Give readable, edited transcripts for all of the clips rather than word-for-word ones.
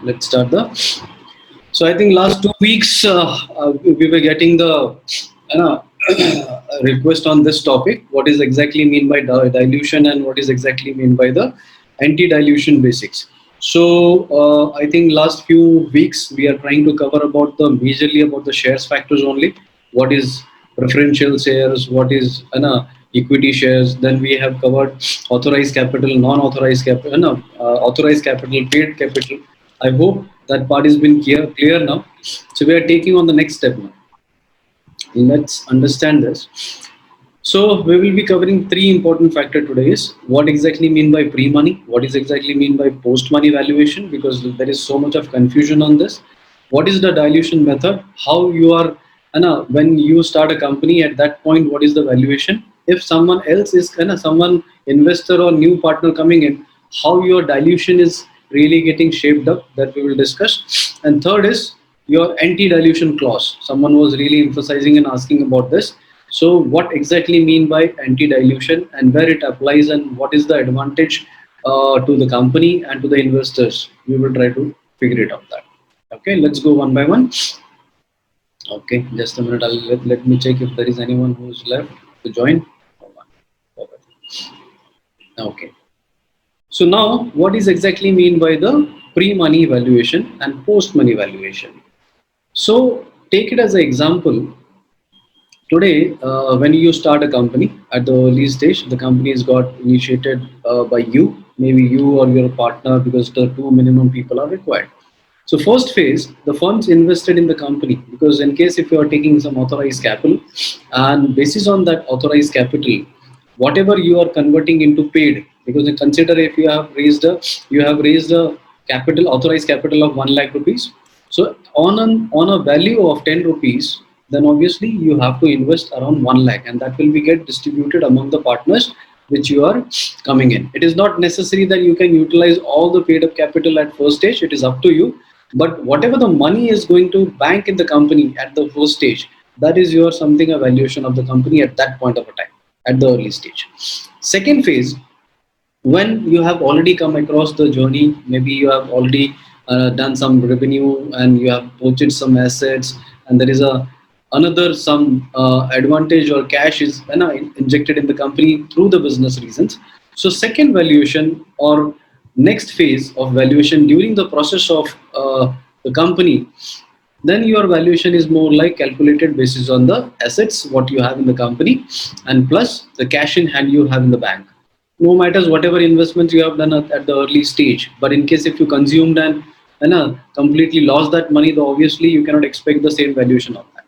let's start the. So I think last 2 weeks we were getting the request on this topic. What is exactly mean by dilution and what is exactly mean by the anti-dilution basics. So I think last few weeks we are trying to cover about the majorly about the shares factors only. What is preferential shares? What is equity shares? Then we have covered authorized capital, non-authorized capital, authorized capital, paid capital. I hope that part has been clear now. So we are taking on the next step now. Let's understand this. So we will be covering three important factors today is what exactly mean by pre-money, what is exactly mean by post-money valuation, because there is so much of confusion on this. What is the dilution method? How you are, when you start a company at that point, what is the valuation? If someone else is, someone investor or new partner coming in, how your dilution is really getting shaped up, that we will discuss. And third is your anti-dilution clause. Someone was really emphasizing and asking about this. So what exactly mean by anti-dilution and where it applies and what is the advantage to the company and to the investors? We will try to figure it out that. Okay, let's go one by one. Okay, just a minute. Let me check if there is anyone who's left to join. Okay. So now, what is exactly mean by the pre-money valuation and post-money valuation? So take it as an example. Today, when you start a company at the early stage, the company is got initiated by you, maybe you or your partner, because the two minimum people are required. So first phase, the funds invested in the company, because in case if you are taking some authorized capital, and basis on that authorized capital, whatever you are converting into paid, because consider if you have raised a capital authorized capital of 1 lakh rupees. So on a value of 10 rupees, then obviously you have to invest around 1 lakh, and that will be get distributed among the partners which you are coming in. It is not necessary that you can utilize all the paid up capital at first stage. It is up to you. But whatever the money is going to bank in the company at the first stage, that is your something a valuation of the company at that point of a time, at the early stage. Second phase, when you have already come across the journey, maybe you have already done some revenue and you have purchased some assets, and there is a another some advantage or cash is injected in the company through the business reasons. So second valuation or next phase of valuation during the process of the company, then your valuation is more like calculated basis on the assets what you have in the company and plus the cash in hand you have in the bank. No matters whatever investments you have done at the early stage, but in case if you consumed and completely lost that money, then obviously you cannot expect the same valuation of that.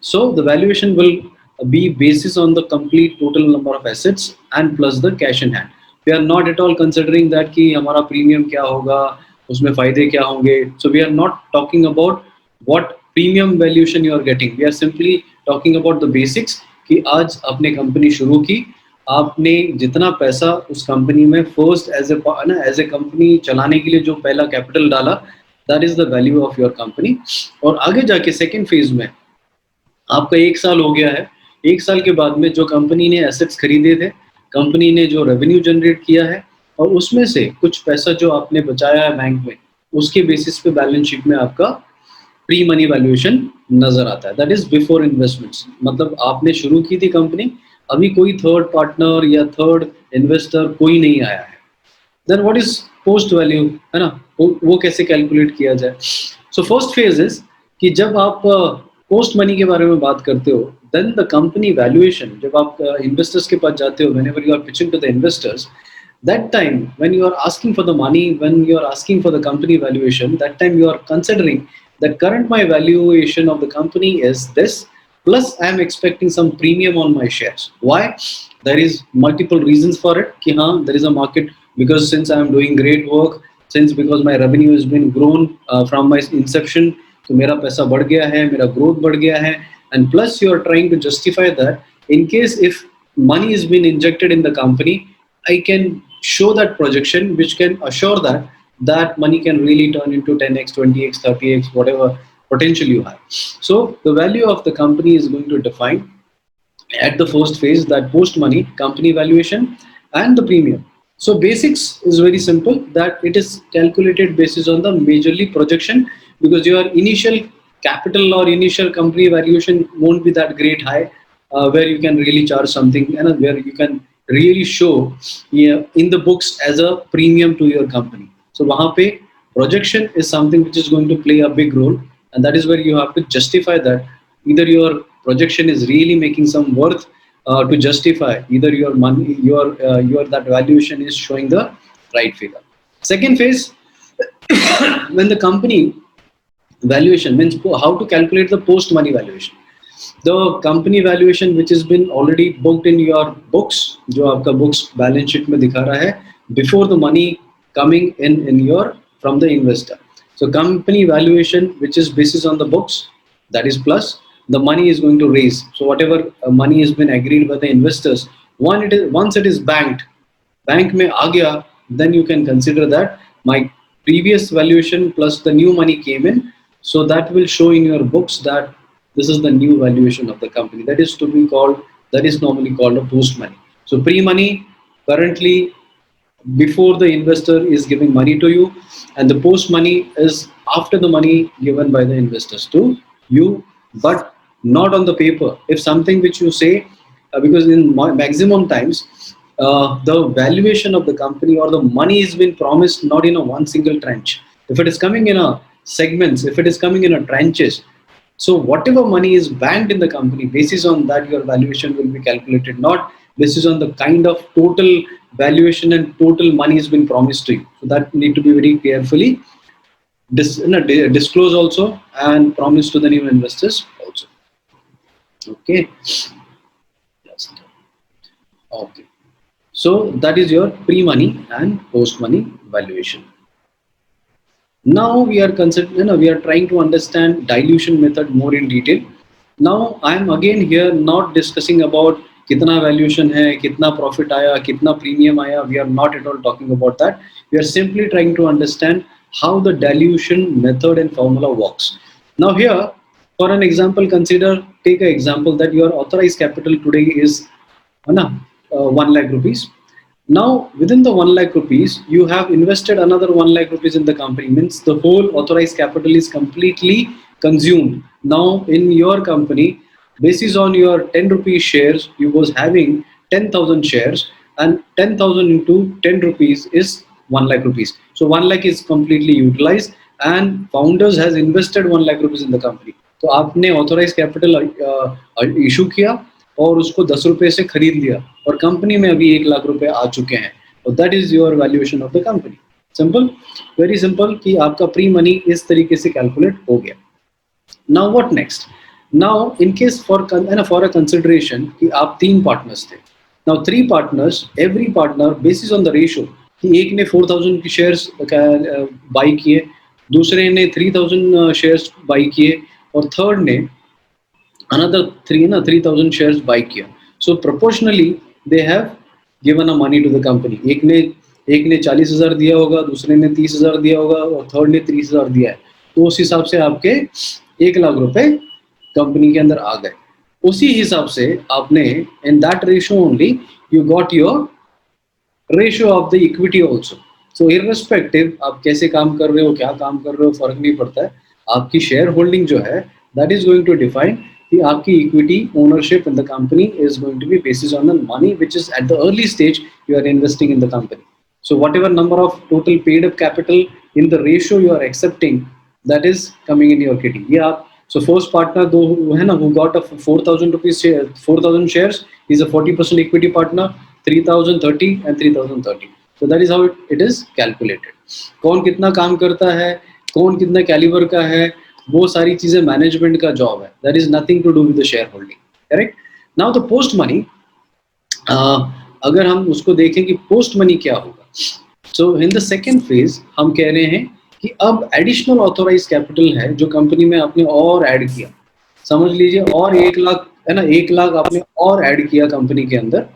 So the valuation will be basis on the complete total number of assets and plus the cash in hand. We are not at all considering that कि हमारा premium क्या होगा, उसमें फायदे क्या होंगे. So we are not talking about what premium valuation you are getting. We are simply talking about the basics कि आज आपने कंपनी शुरू की, आपने जितना पैसा उस कंपनी में फर्स्ट एज ए कंपनी चलाने के लिए जो पहला कैपिटल डाला, that is the value of your company. और आगे जाके सेकेंड फेज में आपका 1 साल हो गया है. 1 साल के बाद में जो कंपनी ने एसेट्स खरीदे थे, कंपनी ने जो रेवेन्यू जनरेट किया है और उसमें से कुछ पैसा जो आपने बचाया है बैंक में, उसके बेसिस पे बैलेंस शीट में आपका प्री मनी वैल्यूएशन नजर आता है. That is before investments. मतलब आपने शुरू की थी कंपनी, अभी कोई थर्ड पार्टनर या थर्ड इन्वेस्टर कोई नहीं आया है. Then what is post value, है ना, वो कैसे कैलकुलेट किया जाए. सो फर्स्ट फेज इज कि जब आप पोस्ट मनी के बारे में बात करते हो, देन द कंपनी वैल्यूएशन, जब आप इन्वेस्टर्स के पास जाते हो, whenever you are pitching to the investors, that time when you are asking for the money, when you are asking for the company valuation, that time you are considering that current my valuation of the company is this, plus I am expecting some premium on my shares. Why? There is multiple reasons for it कि हाँ, there is a market, because since I am doing great work, since because my revenue has been grown from my inception, तो मेरा पैसा बढ़ गया है, मेरा growth बढ़ गया है, and plus you are trying to justify that in case if money has been injected in the company, I can show that projection which can assure that that money can really turn into 10x, 20x, 30x, whatever potential you have. So the value of the company is going to define at the first phase that post money company valuation and the premium. So basics is very simple, that it is calculated basis on the majorly projection, because your initial capital or initial company valuation won't be that great high, where you can really charge something and where you can really show, yeah, in the books as a premium to your company. So wahan pe projection is something which is going to play a big role, and that is where you have to justify that either your projection is really making some worth, to justify either your money, your that valuation is showing the right figure. Second phase, when the company valuation means how to calculate the post money valuation. The company valuation which has been already booked in your books, जो आपका books balance sheet में दिखा रहा है, before the money coming in your from the investor. So company valuation which is basis on the books, that is plus the money is going to raise. So whatever money has been agreed by the investors, once it is banked, bank में आ गया, then you can consider that my previous valuation plus the new money came in, so that will show in your books that this is the new valuation of the company. That is to be called, that is normally called a post money. So pre money, currently before the investor is giving money to you, and the post money is after the money given by the investors to you, but not on the paper. If something which you say, because in maximum times, the valuation of the company or the money is been promised not in a one single tranche. If it is coming in a segments, if it is coming in a tranches, so whatever money is banked in the company, basis on that your valuation will be calculated, not basis on the kind of total valuation and total money has been promised to you. So that need to be very carefully disclose also and promise to the new investors also. Okay. Just, okay. So that is your pre-money and post-money valuation. Now we are we are trying to understand dilution method more in detail. Now I am again here not discussing about कितना valuation है, कितना profit आया, कितना premium आया. We are not at all talking about that. We are simply trying to understand how the dilution method and formula works. Now here, for an example, take an example that your authorized capital today is 1 lakh rupees. Now, within the 1 lakh rupees, you have invested another 1 lakh rupees in the company. Means the whole authorized capital is completely consumed. Now, in your company, basis on your 10 rupees shares, you was having 10,000 shares, and 10,000 into 10 rupees is 1 lakh rupees. So 1 lakh is completely utilized, and founders has invested 1 lakh rupees in the company. तो आपने authorise capital issue किया और उसको 10 रुपए से खरीद लिया, और कंपनी में अभी 1 लाख रुपए आ चुके हैं, और that is your valuation of the company. Simple, very simple, कि आपका प्री मनी इस तरीके से कैलकुलेट हो गया. Now what next? Now in case for a consideration कि आप 3 पार्टनर्स थे. Now 3 partners, every partner basis on the ratio, कि एक ने 4000 की शेयर्स बाई किए, दूसरे ने 3000 शेयर्स बाई किए, और थर्ड ने another 3000 shares buy किया. So proportionally they have given a money to the company. एक ने 40,000 दिया होगा, दूसरे ने 30,000 दिया होगा, और थर्ड ने 30,000 दिया है. तो उस हिसाब से आपके 1 लाख रुपए कंपनी के अंदर आ गए. उसी हिसाब से आपने in that ratio only you got your ratio of the equity also. So irrespective आप कैसे काम कर रहे हो, क्या काम कर रहे हो, फर्क नहीं पड़ता है. आपकी शेयर होल्डिंग जो है, that is going to define कि आपकी equity ownership in the company is going to be based on the money which is at the early stage you are investing in the company. So whatever number of total paid up capital in the ratio you are accepting, that is coming in your kitty. ये आप, so first partner दो है ना, who got a 4,000 rupees share, 4,000 shares, is a 40% equity partner, 3,030 and 3,030. So that is how it is calculated. कौन कितना काम करता है, कौन कितना कैलिबर का है, वो सारी चीजें मैनेजमेंट का जॉब है. That is nothing to do with the share holding. Correct. Now the post money, अगर हम उसको देखें कि पोस्ट मनी क्या होगा, so in the second phase हम कह रहे हैं कि अब एडिशनल ऑथोराइज कैपिटल है जो कंपनी में आपने और ऐड किया. समझ लीजिए, और 1 लाख है ना, 1 लाख आपने और ऐड किया कंपनी के अंदर,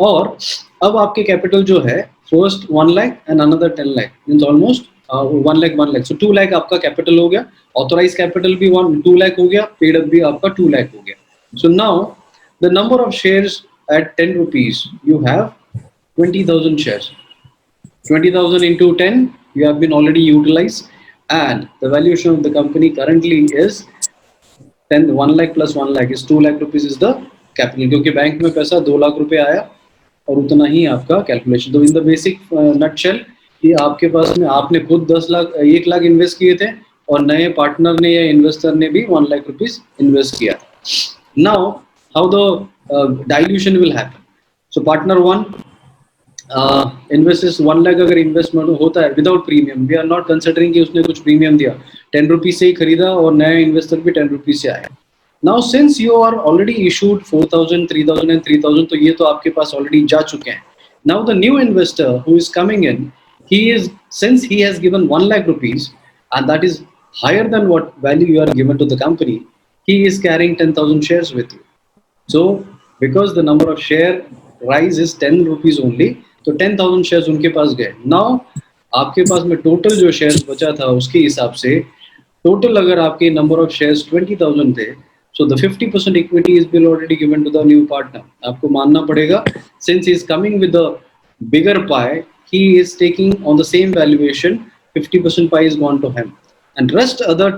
और अब आपके कैपिटल जो है first 1 lakh and another 10 lakh, means almost 1 lakh 1 lakh, so 2 lakh आपका कैपिटल हो गया. ऑथोराइज कैपिटल भी 2 लाख हो गया, पेड अप भी आपका 2 लाख हो गया. So now the number of shares at 10 rupees you have 20,000 shares. 20,000 into 10, you have been already utilized, and the valuation of the company currently is 10, 1 lakh plus 1 lakh is 2 lakh rupees is the capital, क्योंकि bank में पैसा 2 लाख रुपए आया और उतना ही आपका calculation. तो in the basic nutshell कि आपके पास में आपने खुद 10 लाख 1 लाख इन्वेस्ट किए थे और नए पार्टनर ने या इन्वेस्टर ने भी 1 लाख रुपीस इन्वेस्ट किया। Now how the dilution will happen. So partner 1 invest 1 lakh अगर इन्वेस्टमेंट होता है without premium, we are not considering कि उसने कुछ प्रीमियम दिया, 10 रुपीज से ही खरीदा और नया इन्वेस्टर भी 10 रुपीज से आया। Now since you are already issued 4,000, 3,000 and 3,000, तो ये तो आपके पास ऑलरेडी जा चुके हैं। Now the new investor who is coming in, he is, since he has given 1 lakh rupees and that is higher than what value you are given to the company, he is carrying 10,000 shares with you. So because the number of share rise is 10 rupees only, तो 10,000 shares उनके पास गए। Now आपके पास में total जो shares बचा था उसके हिसाब से टोटल अगर आपके नंबर ऑफ शेयर्स 20,000 थे, so the 50% equity is been already given to the new partner. आपको मानना पड़ेगा, since he is coming with a bigger pie, he is taking on the same valuation, 50% pie is gone to him, and rest other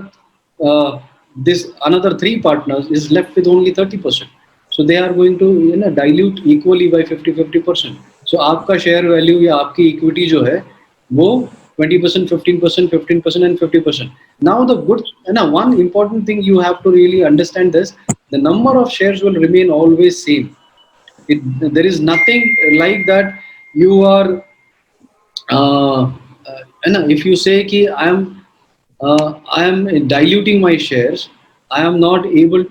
this another 3 partners is left with only 30%. So they are going to dilute equally by 50-50%. So आपका share value या आपकी equity जो है वो 20%, 15%, 15% and 50%. Now the good, one important thing you have to really understand this: the number of shares will remain always same. There is nothing like that. You are, if you say कि I am diluting my shares, I am not able.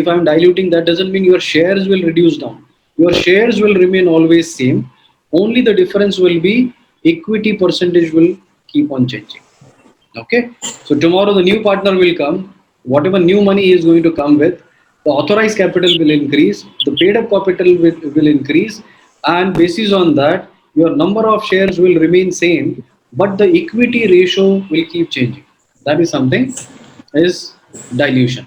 If I am diluting, that doesn't mean your shares will reduce down. Your shares will remain always same. Only the difference will be equity percentage will keep on changing. Okay. So tomorrow the new partner will come. Whatever new money he is going to come with, the authorized capital will increase, the paid up capital will increase, and basis on that, your number of shares will remain same, but the equity ratio will keep changing. That is something is dilution.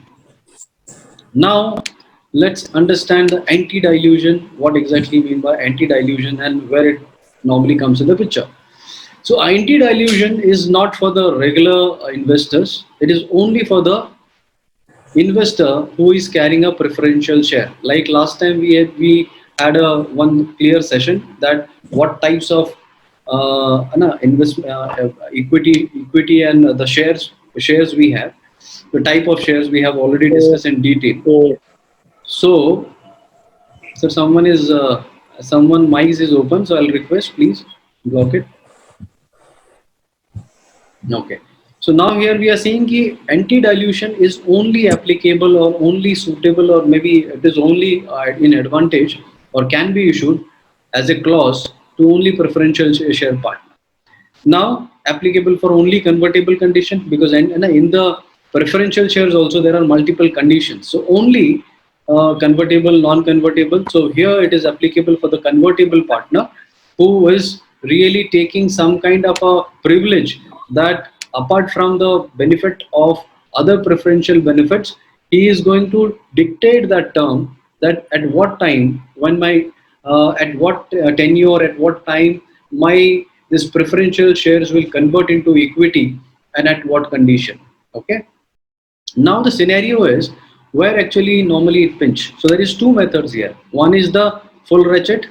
Now let's understand the anti-dilution. What exactly mean by anti-dilution and where it normally comes in the picture. So anti-dilution is not for the regular investors. It is only for the investor who is carrying a preferential share. Like last time we had a one clear session that what types of equity and the shares we have, the type of shares we have already discussed in detail. So someone mic is open, so I'll request please block it. Okay. So now here we are saying that anti-dilution is only applicable or only suitable, or maybe it is only in advantage or can be issued as a clause to only preferential share partner. Now applicable for only convertible condition, because in the preferential shares also there are multiple conditions. So only convertible, non-convertible. So here it is applicable for the convertible partner who is really taking some kind of a privilege that apart from the benefit of other preferential benefits, he is going to dictate that term, that at what time, when my at what tenure, at what time my this preferential shares will convert into equity and at what condition. Okay. Now the scenario is where actually normally it pinch. So there is two methods here. One is the full ratchet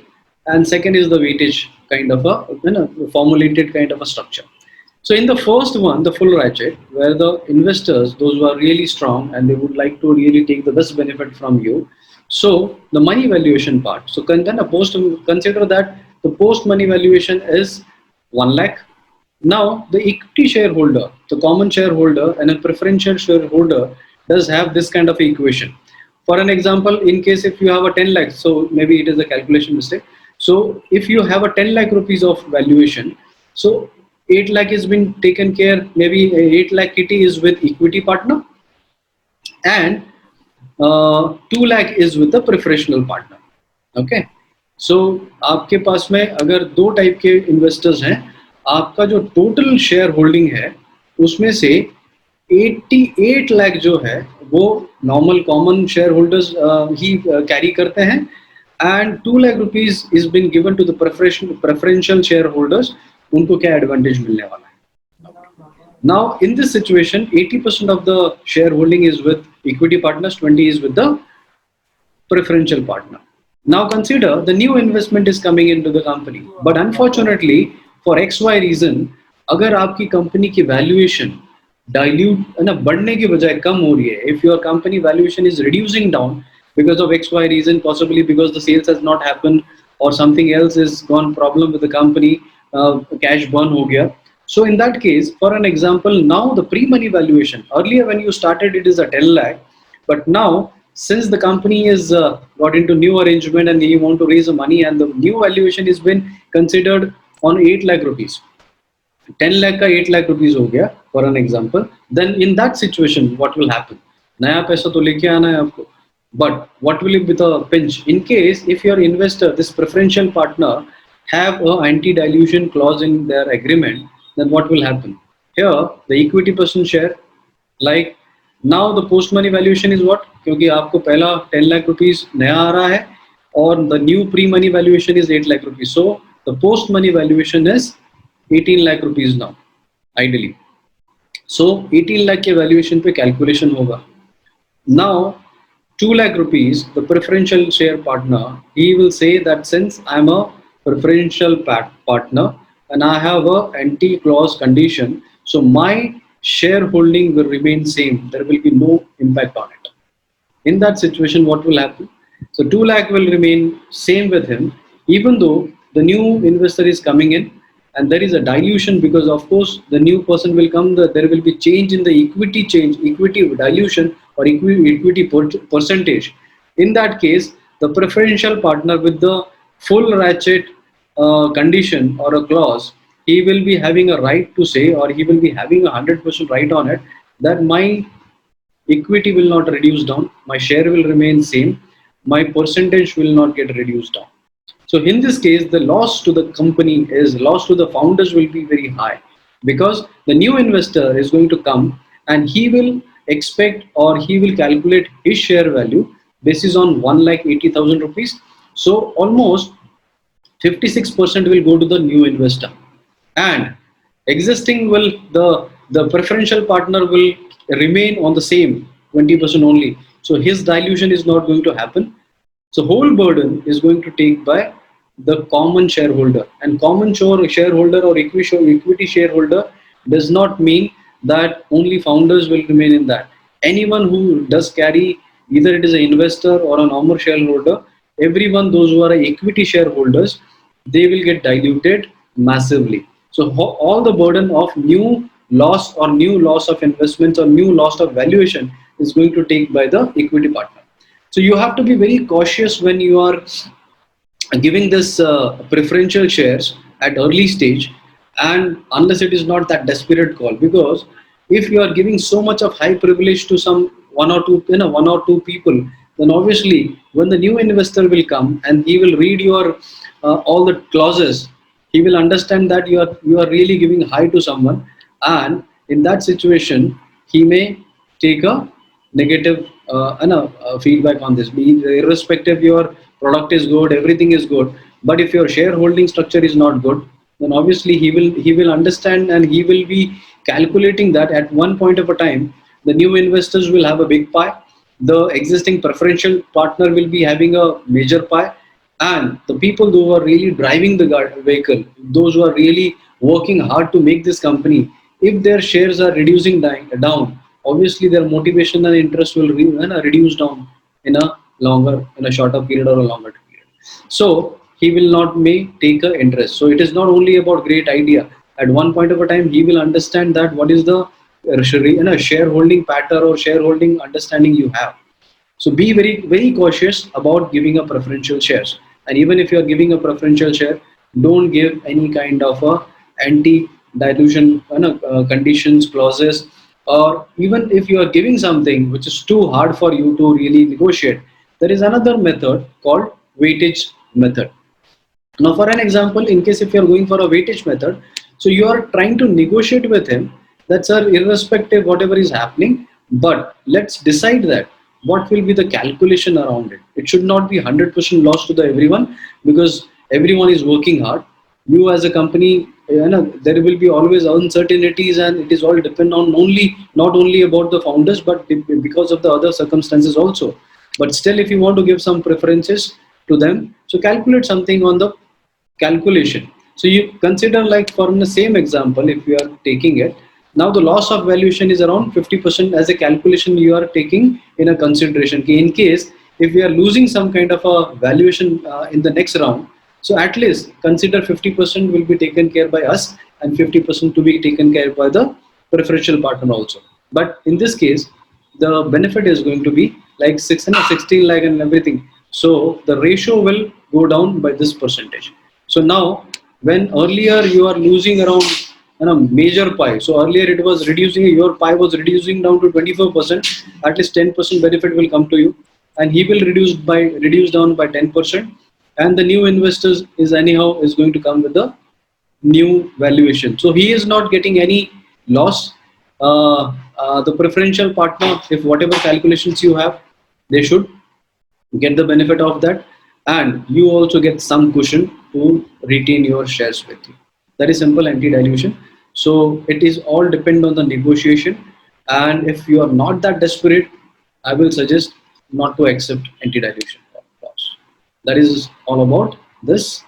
and second is the weightage kind of a formulated kind of a structure. So in the first one, the full ratchet, where the investors, those who are really strong and they would like to really take the best benefit from you. So the money valuation part. So consider that the post money valuation is 1 lakh. Now the equity shareholder, the common shareholder and a preferential shareholder does have this kind of equation. For an example, in case if you have a 10 lakh, so maybe it is a calculation mistake. So if you have a 10 lakh rupees of valuation, so 8 lakh has been taken care, maybe 8 lakh kitty is with equity partner and 2 lakh is with the preferential partner. Okay. So आपके पास में अगर दो type के investors हैं, आपका जो total share holding है उसमें से 88 लाख जो है वो नॉर्मल कॉमन शेयर होल्डर्स ही कैरी करते हैं, and 2 lakh rupees is been given to the preferential shareholders उनको क्या एडवांटेज मिलने वाला है. Now, in this situation, 80% of the shareholding is with equity partners, 20 is with the preferential partner. Now consider the new investment is coming into the company, but unfortunately for XY reason, अगर आपकी company की valuation dilute ना बढ़ने की बजाय कम हो रही है, if your company valuation is reducing down because of XY reason, possibly because the sales has not happened or something else is gone problem with the company, cash burn हो गया. So in that case, for an example, now the pre-money valuation, earlier when you started it is a 10 lakh, but now since the company is got into new arrangement and you want to raise the money and the new valuation has been considered on 8 lakh rupees, 10 lakh का 8 lakh rupees हो गया for an example, then in that situation what will happen? नया पैसा तो लेके आना है आपको, but what will it be the pinch in case if your investor, this preferential partner, have a anti-dilution clause in their agreement, then what will happen? Here the equity person share, like now the post money valuation is what, क्योंकि आपको पहला 10 lakh rupees नया आ रहा है और the new pre money valuation is 8 lakh rupees, so the post money valuation is 18 lakh rupees now ideally. So 18 lakh के valuation पे calculation होगा. Now 2 lakh rupees, the preferential share partner, he will say that since I am a preferential partner and I have a anti clause condition, so my shareholding will remain same, there will be no impact on it. In that situation what will happen? So 2 lakh will remain same with him, even though the new investor is coming in and there is a dilution, because of course the new person will come, there will be change in the equity, change equity dilution or equity percentage. In that case the preferential partner with the full ratchet condition or a clause, he will be having a right to say, or he will be having 100% right on it, that my equity will not reduce down, my share will remain same, my percentage will not get reduced down. So in this case, the loss to the company is, loss to the founders will be very high, because the new investor is going to come and he will expect or he will calculate his share value basis on 1,80,000 rupees. So almost 56% will go to the new investor, and existing will, the preferential partner will remain on the same 20% only, so his dilution is not going to happen. So whole burden is going to take by the common shareholder, and common shareholder or equity shareholder does not mean that only founders will remain in that. Anyone who does carry, either it is an investor or a normal shareholder, everyone, those who are equity shareholders, they will get diluted massively. So all the burden of new loss or new loss of investments or new loss of valuation is going to take by the equity partner. So you have to be very cautious when you are giving this preferential shares at early stage, and unless it is not that desperate call, because if you are giving so much of high privilege to some one or two, one or two people, then obviously when the new investor will come and he will read your all the clauses, he will understand that you are really giving high to someone, and in that situation he may take a negative feedback on this. Be irrespective, your product is good, everything is good, but if your shareholding structure is not good, then obviously he will understand and he will be calculating that at one point of a time the new investors will have a big pie, the existing preferential partner will be having a major pie, and the people who are really driving the vehicle, those who are really working hard to make this company, if their shares are reducing down, obviously their motivation and interest will reduce down in a in a shorter period or a longer period. So he will not may take a interest. So it is not only about great idea. At one point of a time, he will understand that what is the shareholding pattern or shareholding understanding you have. So be very cautious about giving a preferential shares. And even if you are giving a preferential share, don't give any kind of a anti-dilution conditions clauses. Or even if you are giving something which is too hard for you to really negotiate, there is another method called weightage method. Now, for an example, in case if you are going for a weightage method, so you are trying to negotiate with him that, sir, irrespective whatever is happening, but let's decide that what will be the calculation around it. It should not be 100% loss to the everyone, because everyone is working hard. you as a company, there will be always uncertainties, and it is all depend on only, not only about the founders, but because of the other circumstances also. But still, if you want to give some preferences to them, so calculate something on the calculation. So you consider, like from the same example, if you are taking it, now the loss of valuation is around 50% as a calculation you are taking in a consideration. In case if we are losing some kind of a valuation in the next round, so at least consider 50% will be taken care by us and 50% to be taken care by the preferential partner also. But in this case, the benefit is going to be like 16 lakh and everything. So the ratio will go down by this percentage. So now, when earlier you are losing around major pie, so earlier it was reducing, your pie was reducing down to 24%, at least 10% benefit will come to you, and he will reduce down by 10%, and the new investors is anyhow is going to come with the new valuation. So he is not getting any loss. The preferential partner, if whatever calculations you have, they should get the benefit of that, and you also get some cushion to retain your shares with you. That is simple anti-dilution. So it is all depend on the negotiation, and if you are not that desperate, I will suggest not to accept anti-dilution clause. That is all about this.